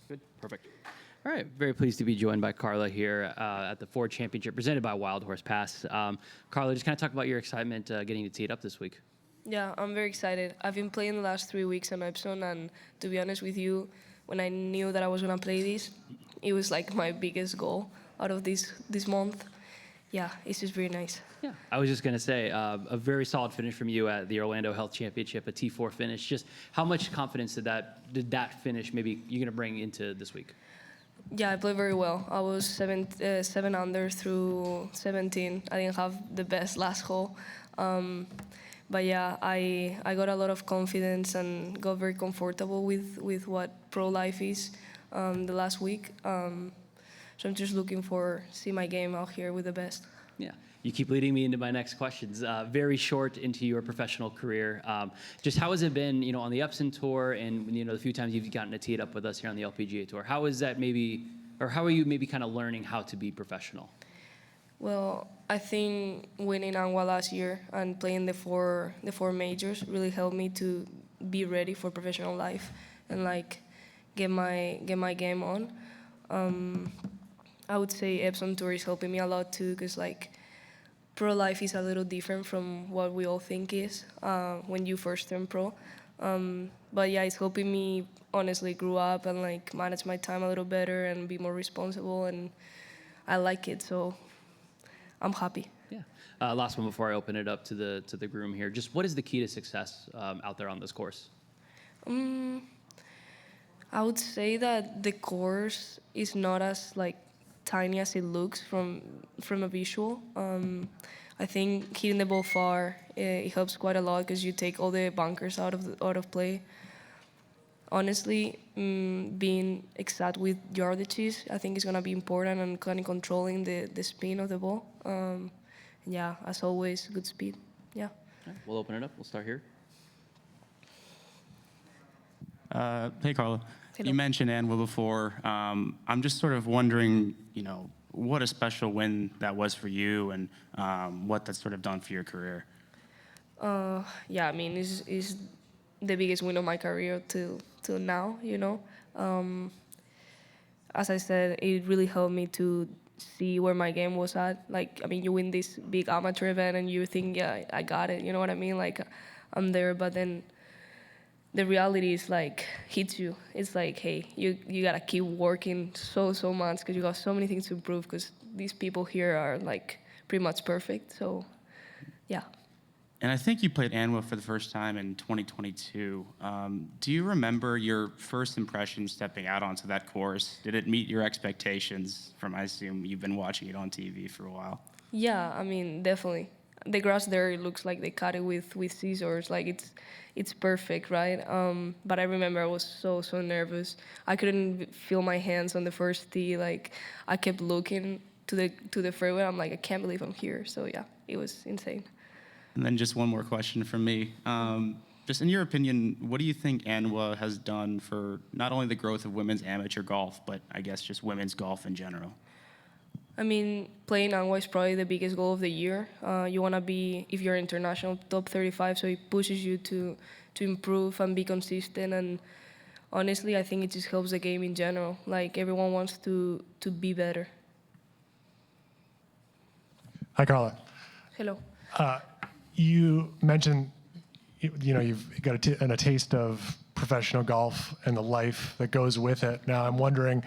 Good, perfect. All right, very pleased to be joined by Carla here at the Ford Championship presented by Wild Horse Pass. Carla, just kind of talk about your excitement getting to tee it up this week. Yeah, I'm very excited. I've been playing the last 3 weeks on Epson, and to be honest with you, when I knew that I was gonna play this, it was like my biggest goal out of this month. Yeah, it's just very nice. Yeah, I was just going to say a very solid finish from you at the Orlando Health Championship, a T4 finish. Just how much confidence did that finish maybe you're going to bring into this week? Yeah, I played very well. I was seven under through 17. I didn't have the best last hole. But yeah, I got a lot of confidence and got very comfortable with what pro life is the last week. So I'm just looking for see my game out here with the best. Yeah, you keep leading me into my next questions. Very short into your professional career. Just how has it been, on the Epson Tour and, the few times you've gotten to tee it up with us here on the LPGA Tour? How is that how are you maybe kind of learning how to be professional? Well, I think winning ANWA last year and playing the four majors really helped me to be ready for professional life and get my game on. I would say Epson Tour is helping me a lot too, because pro life is a little different from what we all think is when you first turn pro. But yeah, it's helping me honestly grow up and manage my time a little better and be more responsible, and I like it, so I'm happy. Yeah. Last one before I open it up to the groom here. Just what is the key to success out there on this course? I would say that the course is not as tiny as it looks from a visual. I think hitting the ball far it helps quite a lot because you take all the bunkers out of play. Honestly, being exact with yardages, I think is gonna be important, and kind of controlling the spin of the ball. Yeah, as always, good speed. Yeah. All right, we'll open it up. We'll start here. Hey, Carla. Hello. You mentioned ANWA before. I'm just sort of wondering, what a special win that was for you and what that's sort of done for your career. Yeah, I mean, it's the biggest win of my career till now, As I said, it really helped me to see where my game was at. You win this big amateur event and you think, yeah, I got it, you know what I mean? I'm there, but then the reality is hits you. It's hey, you gotta keep working so much because you got so many things to improve because these people here are pretty much perfect. So, yeah. And I think you played ANWA for the first time in 2022. Do you remember your first impression stepping out onto that course? Did it meet your expectations from, I assume, you've been watching it on TV for a while? Yeah, I mean, definitely. The grass there, it looks like they cut it with scissors. It's perfect, right? But I remember I was so nervous. I couldn't feel my hands on the first tee. I kept looking to the fairway. I'm I can't believe I'm here. So yeah, it was insane. And then just one more question from me. Just in your opinion, what do you think ANWA has done for not only the growth of women's amateur golf, but I guess just women's golf in general? I mean, playing ANWA is probably the biggest goal of the year. You want to be, if you're international, top 35, so it pushes you to improve and be consistent. And honestly, I think it just helps the game in general. Everyone wants to be better. Hi, Carla. Hello. You mentioned, you've got a taste of professional golf and the life that goes with it. Now, I'm wondering,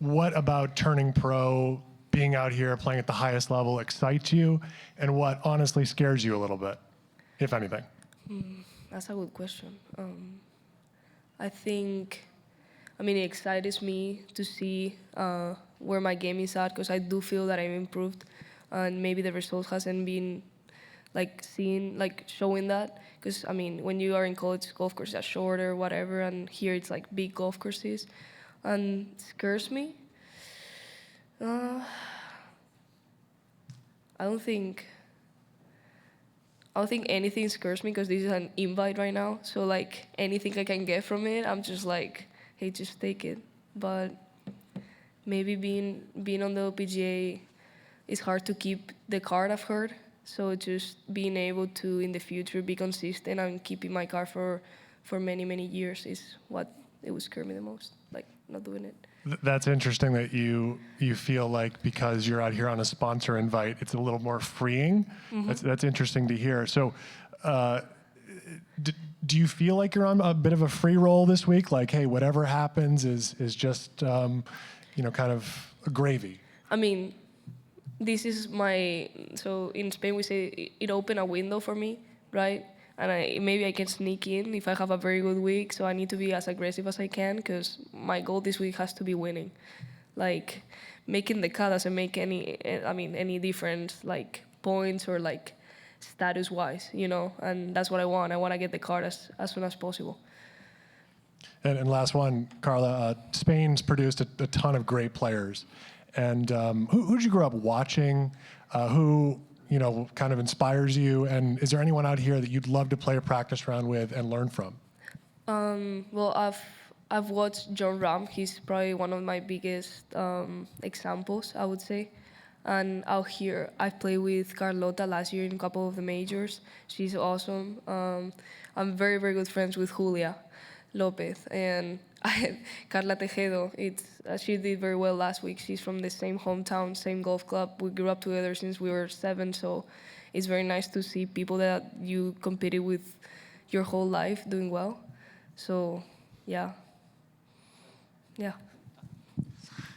what about turning pro, being out here playing at the highest level excites you, and what honestly scares you a little bit, if anything? That's a good question. It excites me to see where my game is at, because I do feel that I've improved, and maybe the results hasn't been showing that, because when you are in college, golf courses are shorter, whatever, and here it's big golf courses. And scares me? I don't think anything scares me because this is an invite right now. So anything I can get from it, I'm just hey, just take it. But maybe being on the LPGA is hard to keep the card, I've heard. So just being able to in the future be consistent and keeping my card for many years is what it would scare me the most, like not doing it. That's interesting that you feel like because you're out here on a sponsor invite, it's a little more freeing. That's interesting to hear. So, do you feel like you're on a bit of a free roll this week? Like, hey, whatever happens is just kind of gravy. I mean, this is so in Spain we say it opened a window for me, right? And maybe I can sneak in if I have a very good week, so I need to be as aggressive as I can because my goal this week has to be winning. Like, making the cut doesn't make any difference, like, points or, like, status-wise, and that's what I want. I want to get the card as soon as possible. And last one, Carla, Spain's produced a ton of great players. And who'd you grow up watching? Who kind of inspires you? And is there anyone out here that you'd love to play a practice round with and learn from? Well, I've watched John Ram. He's probably one of my biggest examples, I would say. And out here, I've played with Carlota last year in a couple of the majors. She's awesome. I'm very, very good friends with Julia Lopez and Carla Tejedo. She did very well last week. She's from the same hometown, same golf club. We grew up together since we were 7, so it's very nice to see people that you competed with your whole life doing well. So, yeah.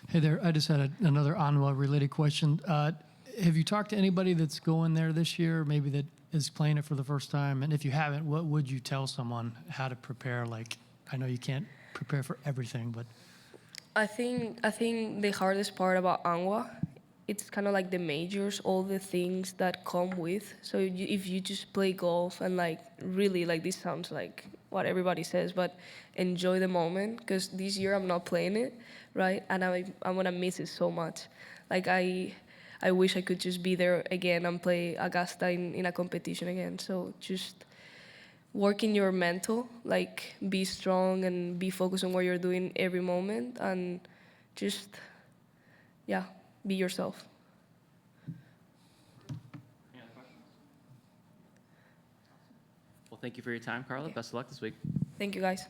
Hey there, I just had another Anwa-related question. Have you talked to anybody that's going there this year, maybe that is playing it for the first time? And if you haven't, what would you tell someone how to prepare? Like, I know you can't prepare for everything, but I think the hardest part about Anwa, it's kind of like the majors, all the things that come with. So if you just play golf and like really, like, this sounds like what everybody says, but enjoy the moment, because this year I'm not playing it, right? And I'm gonna miss it so much. Like I wish I could just be there again and play Augusta in a competition again. So just working your mental, like be strong and be focused on what you're doing every moment, and just, be yourself. Any other questions? Well, thank you for your time, Carla. Best of luck this week. Thank you, guys.